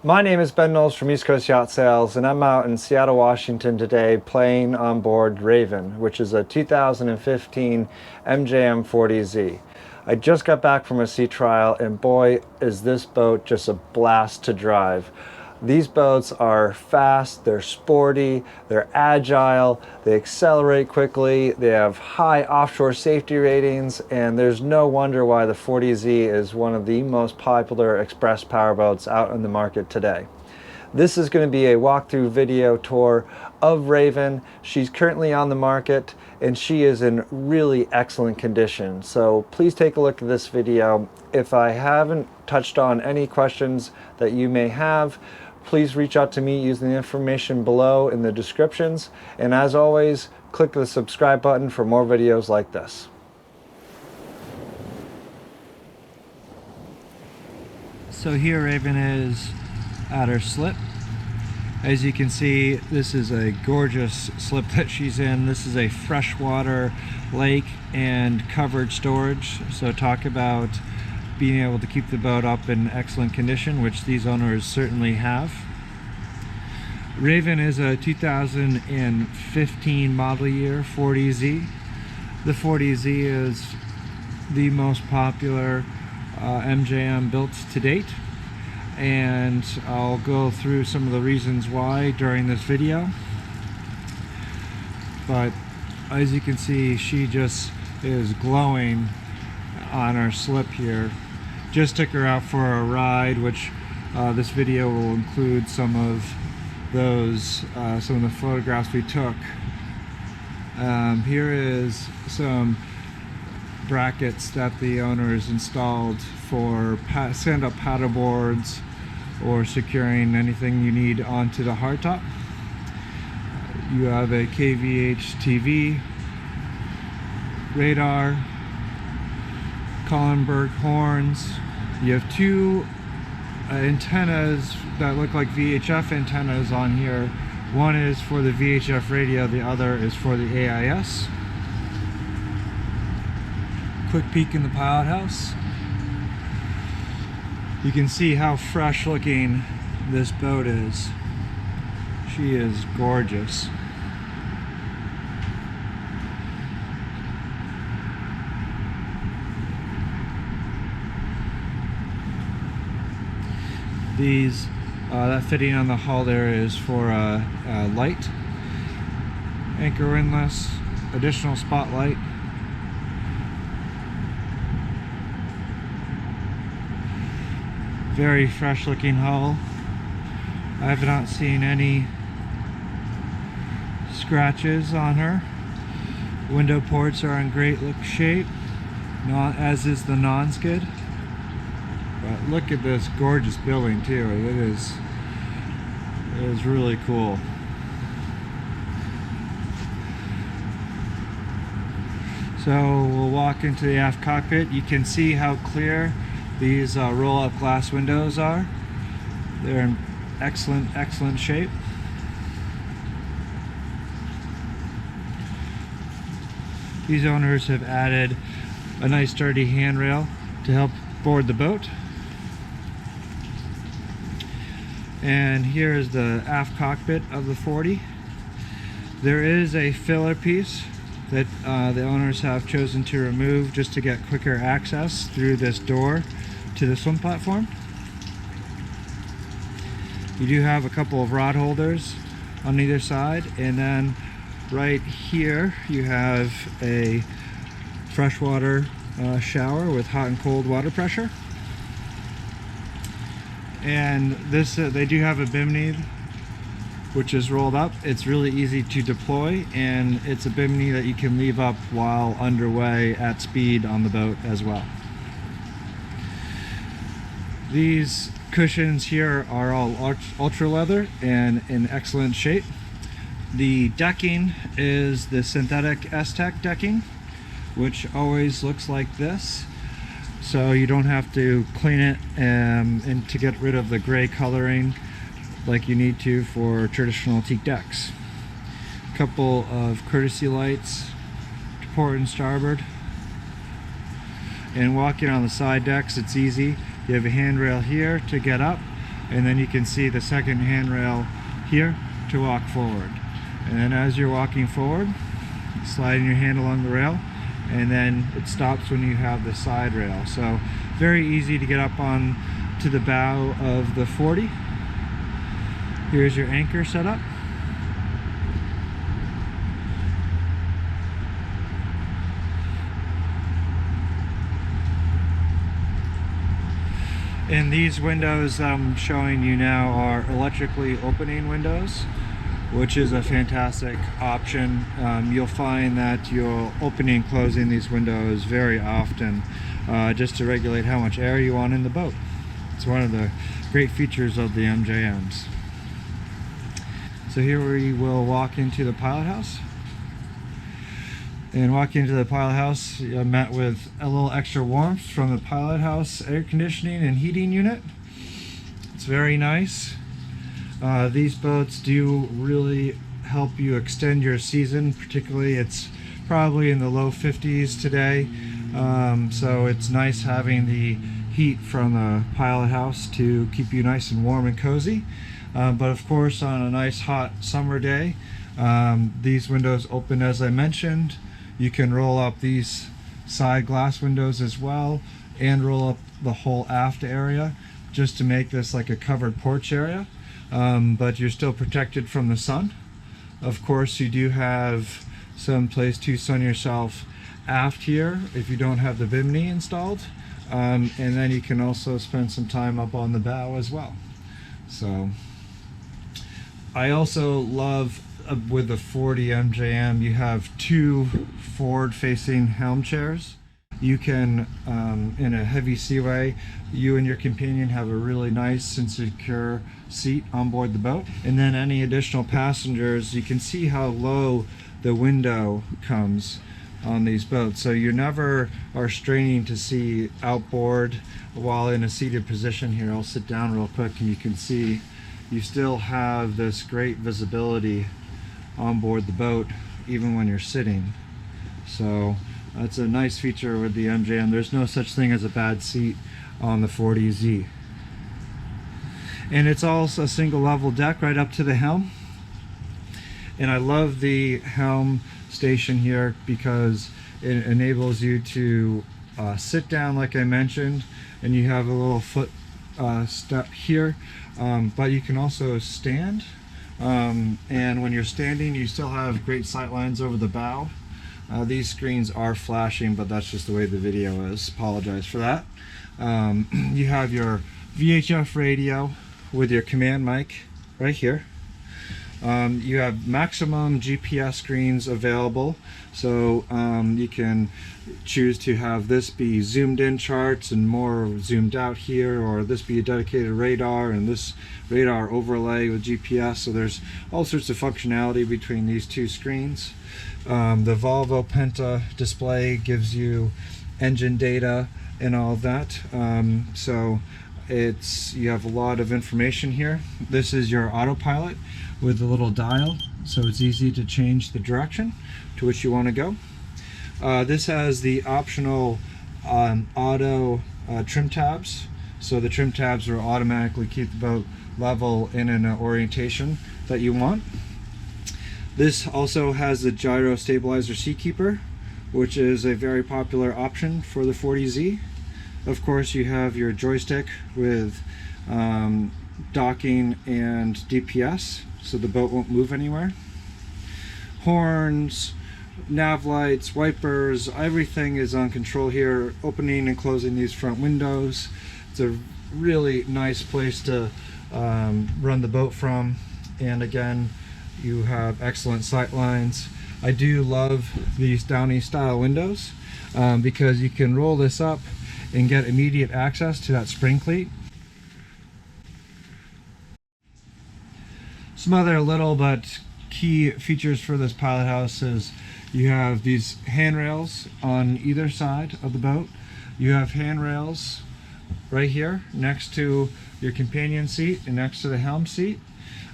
My name is Ben Knowles from East Coast Yacht Sales, and I'm out in Seattle, Washington today playing on board Raven, which is a 2015 MJM 40z. I just got back from a sea trial, and boy, is this boat just a blast to drive. These boats are fast, they're sporty, they're agile, they accelerate quickly, they have high offshore safety ratings, and there's no wonder why the 40Z is one of the most popular express powerboats out in the market today. This is going to be a walkthrough video tour of Raven. She's currently on the market and she is in really excellent condition. So please take a look at this video. If I haven't touched on any questions that you may have, please reach out to me using the information below in the descriptions. And as always, click the subscribe button for more videos like this. So here Raven is at her slip. As you can see, this is a gorgeous slip that she's in. This is a freshwater lake and covered storage. So talk about being able to keep the boat up in excellent condition, which these owners certainly have. Raven is a 2015 model year 40Z. The 40Z is the most popular MJM built to date, and I'll go through some of the reasons why during this video. But as you can see, she just is glowing on our slip here. Just took her out for a ride, which this video will include some of those, some of the photographs we took. Here is some brackets that the owners installed for stand-up paddleboards or securing anything you need onto the hardtop. You have a KVH TV, radar, Collenberg horns. You have two antennas that look like VHF antennas on here. One is for the VHF radio, the other is for the AIS. Quick peek in the pilot house. You can see how fresh looking this boat is. She is gorgeous. These, that fitting on the hull there is for light, anchor windlass, additional spotlight. Very fresh looking hull. I have not seen any scratches on her. Window ports are in great shape, as is the non-skid. But look at this gorgeous building too. It is really cool. So we'll walk into the aft cockpit. You can see how clear these roll-up glass windows are. They're in excellent shape. These owners have added a nice sturdy handrail to help board the boat. And here is the aft cockpit of the 40. There is a filler piece that the owners have chosen to remove just to get quicker access through this door to the swim platform. You do have a couple of rod holders on either side, and then right here you have a freshwater shower with hot and cold water pressure. And this they do have a bimini which is rolled up. It's really easy to deploy, and it's a bimini that you can leave up while underway at speed on the boat as well. These cushions here are all ultra leather and in excellent shape. The decking is the synthetic S-Tech decking, which always looks like this. So you don't have to clean it and to get rid of the gray coloring like you need to for traditional teak decks. A couple of courtesy lights to port and starboard. And walking on the side decks, it's easy. You have a handrail here to get up, and then you can see the second handrail here to walk forward. And then as you're walking forward, sliding your hand along the rail, and then it stops when you have the side rail. So very easy to get up on to the bow of the 40. Here's your anchor setup. And these windows I'm showing you now are electrically opening windows, which is a fantastic option. You'll find that you're opening and closing these windows very often just to regulate how much air you want in the boat. It's one of the great features of the MJMs. So here we will walk into the Pilothouse. And walking into the Pilothouse, I met with a little extra warmth from the Pilothouse air conditioning and heating unit. It's very nice. These boats do really help you extend your season, particularly it's probably in the low 50s today. So it's nice having the heat from the Pilothouse to keep you nice and warm and cozy. But of course on a nice hot summer day, these windows open as I mentioned. You can roll up these side glass windows as well and roll up the whole aft area just to make this like a covered porch area, but you're still protected from the sun. Of course you do have some place to sun yourself aft here if you don't have the bimini installed, and then you can also spend some time up on the bow as well. So I also love with the 40 MJM, you have two forward-facing helm chairs. You can, in a heavy seaway, you and your companion have a really nice and secure seat on board the boat. And then any additional passengers, you can see how low the window comes on these boats. So you never are straining to see outboard while in a seated position. Here, I'll sit down real quick and you can see you still have this great visibility on board the boat even when you're sitting. So that's a nice feature with the MJM. There's no such thing as a bad seat on the 40Z. And it's also a single level deck right up to the helm. And I love the helm station here because it enables you to sit down like I mentioned, and you have a little foot step here, but you can also stand. And when you're standing, you still have great sight lines over the bow. These screens are flashing, but that's just the way the video is. Apologize for that. You have your VHF radio with your command mic right here. You have maximum GPS screens available, so you can choose to have this be zoomed in charts and more zoomed out here, or this be a dedicated radar and this radar overlay with GPS. So there's all sorts of functionality between these two screens. The Volvo Penta display gives you engine data and all of that. So you have a lot of information here. This is your autopilot with a little dial, so it's easy to change the direction to which you want to go. This has the optional auto trim tabs, so the trim tabs will automatically keep the boat level in an orientation that you want. This also has the gyro stabilizer seat keeper, which is a very popular option for the 40Z. Of course, you have your joystick with docking and DPS, so the boat won't move anywhere. Horns, nav lights, wipers, everything is on control here, opening and closing these front windows. It's a really nice place to run the boat from, and again, you have excellent sight lines. I do love these Downey style windows because you can roll this up and get immediate access to that spring cleat. Some other little but key features for this Pilothouse is you have these handrails on either side of the boat. You have handrails right here next to your companion seat and next to the helm seat.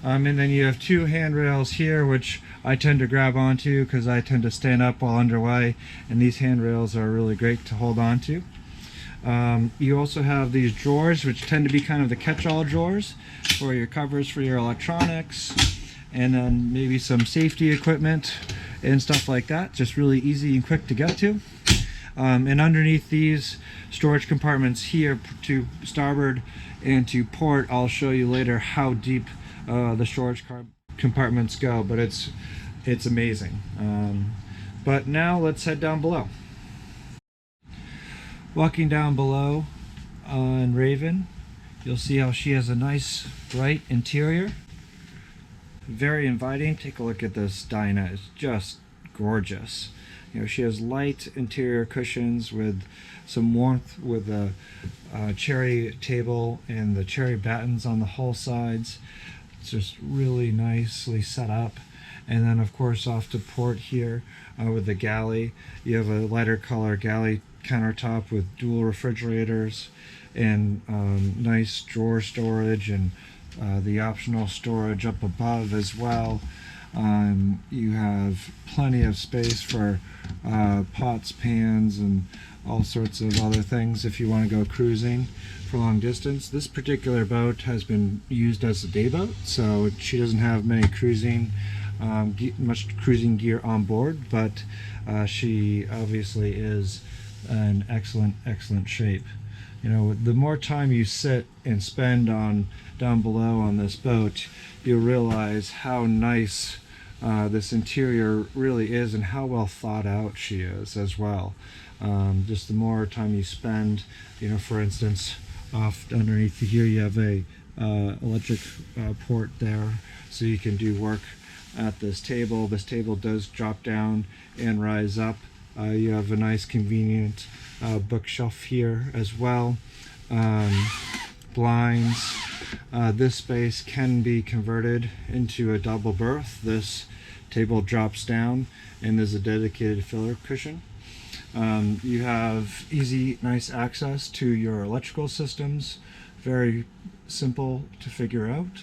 And then you have two handrails here, which I tend to grab onto because I tend to stand up while underway, and these handrails are really great to hold on to. You also have these drawers, which tend to be kind of the catch-all drawers for your covers for your electronics, and then maybe some safety equipment and stuff like that. Just really easy and quick to get to. And underneath these storage compartments here to starboard and to port, I'll show you later how deep the storage compartments go, but it's amazing. But now let's head down below. Walking down below on Raven, you'll see how she has a nice bright interior. Very inviting. Take a look at this dinette. It's just gorgeous. You know, she has light interior cushions with some warmth, with a cherry table and the cherry battens on the hull sides. It's just really nicely set up. And then of course off to port here with the galley, you have a lighter color galley countertop with dual refrigerators and nice drawer storage, and the optional storage up above as well. You have plenty of space for pots, pans, and all sorts of other things if you want to go cruising for long distance. This particular boat has been used as a day boat, so she doesn't have much cruising gear on board, but she obviously is in excellent shape. You know, the more time you sit and spend down below on this boat, you'll realize how nice this interior really is and how well thought out she is as well. Just the more time you spend, you know, for instance, off underneath here you have a electric port there, so you can do work at this table. This table does drop down and rise up. You have a nice convenient bookshelf here as well. Blinds. This space can be converted into a double berth. This table drops down and there's a dedicated filler cushion. You have easy, nice access to your electrical systems. Very simple to figure out.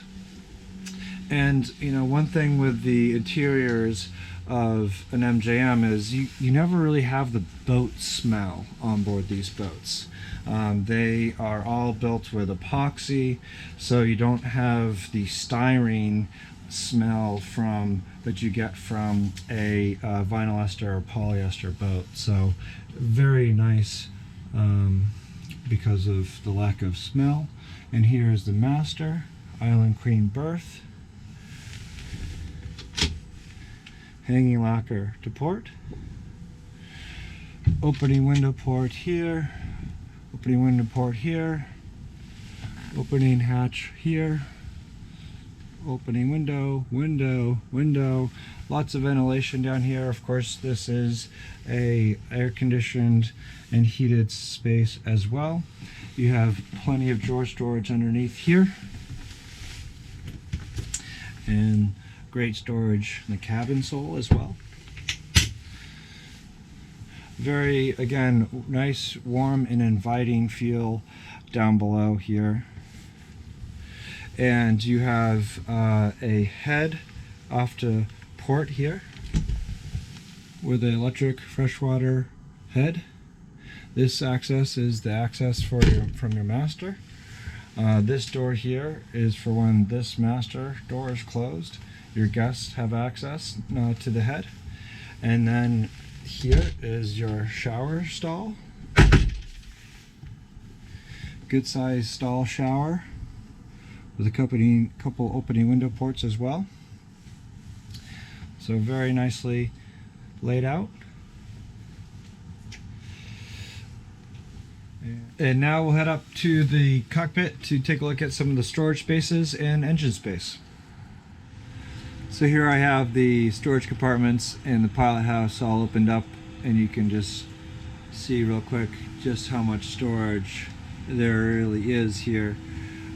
And you know, one thing with the interiors of an MJM is you never really have the boat smell on board these boats. They are all built with epoxy, so you don't have the styrene smell that you get from a vinyl ester or polyester boat. So very nice because of the lack of smell. And here is the master island queen berth. Hanging locker to port. Opening window port here. Opening window port here. Opening hatch here. Opening window, window. Lots of ventilation down here. Of course, this is a air-conditioned and heated space as well. You have plenty of drawer storage underneath here. And great storage in the cabin sole as well. Very, again, nice, warm, and inviting feel down below here. And you have a head off to port here with an electric freshwater head. This access is the access from your master. This door here is for when this master door is closed. Your guests have access to the head. And then here is your shower stall. Good sized stall shower with a couple opening window ports as well. So very nicely laid out. And now we'll head up to the cockpit to take a look at some of the storage spaces and engine space. So here I have the storage compartments in the Pilothouse all opened up, and you can just see real quick just how much storage there really is here.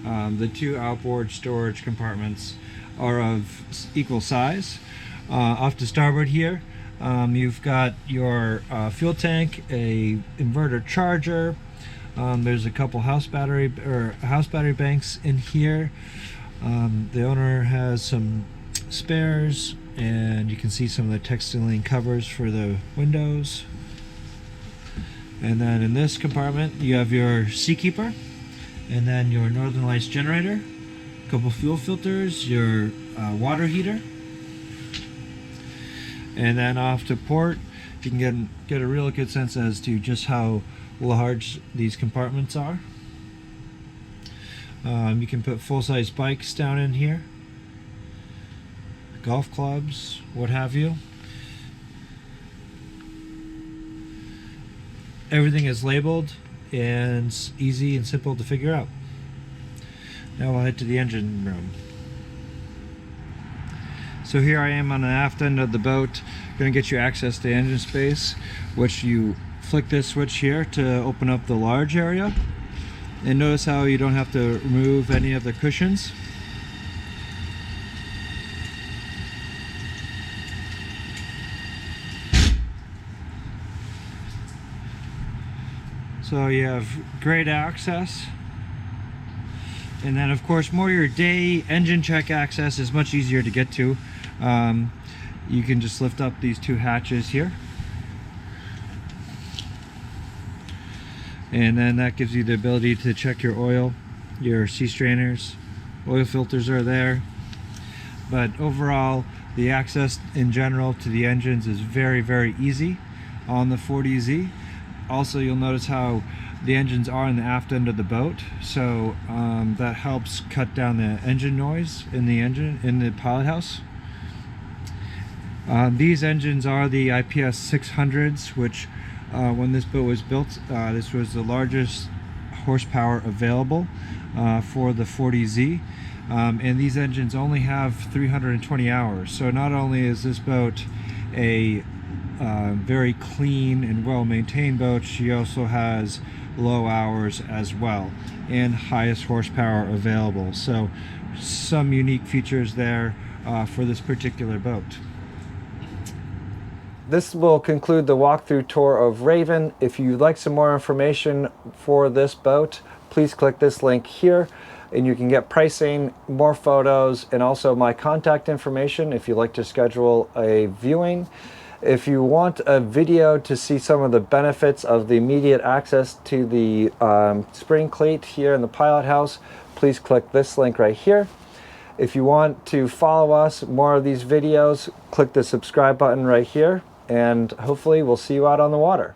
The two outboard storage compartments are of equal size. Off to starboard here, you've got your fuel tank, a inverter charger. There's a couple house battery banks in here. The owner has some spares, and you can see some of the textiling covers for the windows. And then in this compartment you have your Seakeeper, and then your Northern Lights generator, a couple fuel filters, your water heater, and then off to port you can get a real good sense as to just how large these compartments are. You can put full-size bikes down in here, golf clubs, what have you. Everything is labeled and it's easy and simple to figure out. Now we'll head to the engine room. So here I am on the aft end of the boat, going to get you access to engine space, which you flick this switch here to open up the large area. And notice how you don't have to remove any of the cushions. So you have great access. And then of course more your day engine check access is much easier to get to. You can just lift up these two hatches here. And then that gives you the ability to check your oil, your sea strainers, oil filters are there. But overall, the access in general to the engines is very, very easy on the 40Z. Also, you'll notice how the engines are in the aft end of the boat, so that helps cut down the engine noise in the pilot house. These engines are the IPS 600s, which when this boat was built, this was the largest horsepower available for the 40Z. And these engines only have 320 hours. So not only is this boat a very clean and well-maintained boat, she also has low hours as well and highest horsepower available. So some unique features there for this particular boat. This will conclude the walkthrough tour of Raven. If you'd like some more information for this boat, please click this link here and you can get pricing, more photos, and also my contact information if you'd like to schedule a viewing. If you want a video to see some of the benefits of the immediate access to the spring cleat here in the pilot house, please click this link right here. If you want to follow us, more of these videos, click the subscribe button right here, and hopefully we'll see you out on the water.